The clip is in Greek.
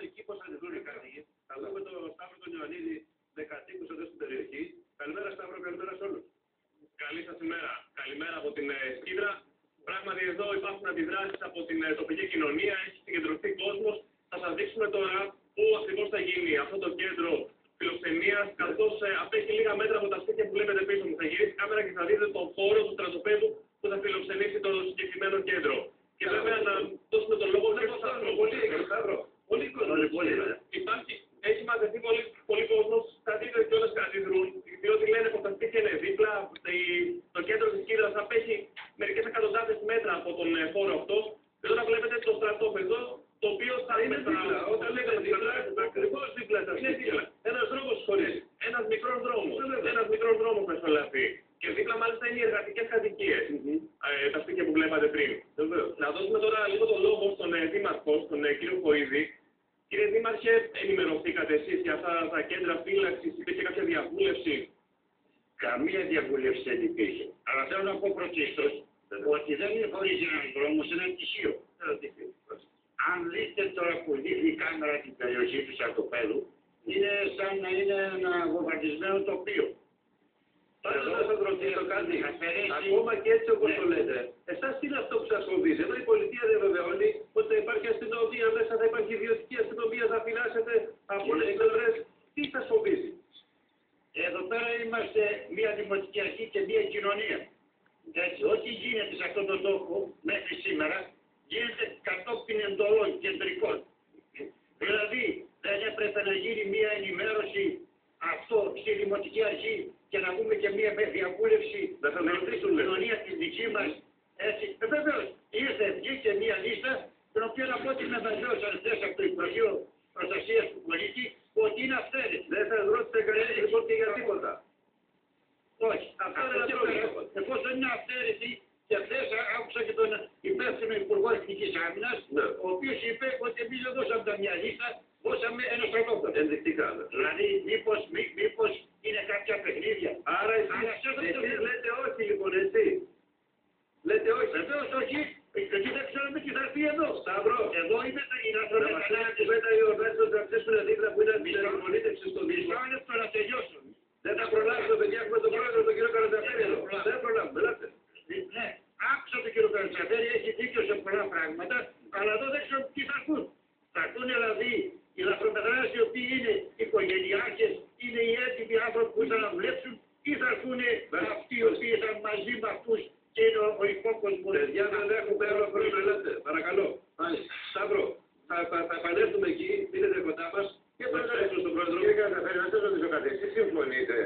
εκεί πώς αντιδρούν οι κάτοικοι. Θα δούμε τον Σταύρο τον Ιωαννίδη, δεκατοίκους εδώ στην περιοχή. Καλημέρα Σταύρο, καλημέρα σε όλους. Καλή σας ημέρα. Καλημέρα από την Σκύδρα. Πράγματι εδώ υπάρχουν αντιδράσεις από την τοπική κοινωνία, έχει συγκεντρωθεί κόσμος. Θα σας δείξουμε τώρα πού ακριβώς θα γίνει αυτό το κέντρο φιλοξενίας, καθώς απέχει λίγα μέτρα από τα σπίτια που βλέπετε πίσω μου. Θα γυρίσει η κάμερα και θα δείτε τον χώρο του στρατοπέδου που θα φιλοξενήσει το συγκεκριμένο κέντρο. Και βέβαια να δώσουμε τον λόγο και στον Σταύρο. Πολύ κόσμο. Έχει μαζευτεί πολύ κόσμος, θα δείτε κιόλας αντιδρούν, διότι λένε πως τα σπίτια είναι δίπλα, το κέντρο της Σκύδρας απέχει μερικές εκατοντάδες μέτρα από τον χώρο αυτό. Και τώρα βλέπετε το στρατόπεδο, το οποίο θα είναι δίπλα. Όταν λέγαμε δίπλα, ακριβώς δίπλα τα σπίτια. Ένας δρόμος χωρίς. Ένας μικρός δρόμος μεσολαβεί. Και δίπλα μάλιστα είναι οι εργατικές κατοικίες, τα σπίτια που βλέπατε πριν. Να δώσουμε τώρα λίγο τον λόγο στον Δήμαρχο, τον κύριο Χοΐδη. Κύριε Δήμαρχε, ενημερωθήκατε εσείς για αυτά τα κέντρα φύλαξης, υπήρχε κάποια διαβούλευση? Καμία διαβούλευση δεν υπήρχε. Αλλά θέλω να πω πρωτίστως ότι δεν είναι χωρίς έναν δρόμο, σε ένα νησίο. Αν δείτε τώρα που δείχνει η κάμερα την περιοχή του στρατοπέδου, είναι σαν να είναι ένα βομβαρδισμένο τοπίο. Πάντως θα σας ρωτήσω κάτι, ακόμα και έτσι όπως το λέτε, εσάς τι είναι αυτό που σας φοβίζει? Εδώ η πολιτεία διαβεβαιώνει ότι θα υπάρχει αστυνομία μέσα, θα υπάρχει ιδιωτική αστυνομία, θα φυλάσσετε από όλες τις πλευρές. Τι σας φοβίζει? Εδώ πέρα είμαστε μια δημοτική αρχή και μια κοινωνία. Έτσι, ό,τι γίνεται σε αυτόν τον τόπο μέχρι σήμερα γίνεται κατόπιν εντολών κεντρικών. Δηλαδή δεν έπρεπε να γίνει μια ενημέρωση αυτό στη δημοτική αρχή και να πούμε και μια διαβούλευση με την κοινωνία τη δική μας. Έτσι, βεβαίως, βγήκε μια λίστα την οποία από ό,τι με βεβαίωσαν χθες από το Υπουργείο Προστασίας του Πολίτη ότι είναι αυθαίρετη. Δεν θα ρώτησε κανείς λοιπόν και για τίποτα. Όχι. Εφόσον είναι αυθαίρετη, και χθες άκουσα και τον υπεύθυνο Υπουργό Εθνικής Άμυνας, ο οποίος είπε ότι εμείς δεν δώσαμε μια λίστα, δώσαμε ένα στρατόπεδο. Ενδεικτικά. Δηλαδή, μήπως είναι κάποια παιχνίδια. Άρα εσείς λέτε όχι λοιπόν, έτσι. Λέτε όχι. Βεβαίως όχι. Γιατί δεν ξέρουμε τι θα έρθει εδώ. Σταύρο, εδώ είναι η ναυτομετανάστες. Μετά οι οργάνωσες θα ψήσουν δίπλα που είναι αντιμονήτευση στο Δήμο. Μισό λεπτό να τελειώσω. Δεν θα προλάβουμε, παιδιά, έχουμε τον πρόεδρο, τον κύριο Καρατζαφέρη εδώ. Δεν προλάβουμε, ελάτε. Ναι, άκουσα τον κύριο Καρατζαφέρη, έχει δίκιο σε πολλά πράγματα, αλλά εδώ δεν ξέρω τι θα έρθουν. Θα έρθουν δηλαδή οι λαθρομετανάστες οι οποίοι είναι οικογενειάρχες, είναι οι έτοιμοι άνθρωποι που ήθελαν να δουλέψουν, ή θα έρθουν αυτοί οι οποίοι ήταν μαζί με αυτούς και είναι ο υπόκοσμος. Παιδιά, δεν έχουμε άλλο χρόνο, ελάτε, παρακαλώ. Σταύρο, θα επανέλθουμε εκεί, μείνετε κοντά μας και θα έρθουμε στον πρόεδρο. Κύριε Καρατζαφέρη, να σας ρωτήσω κάτι, εσείς συμφωνείτε?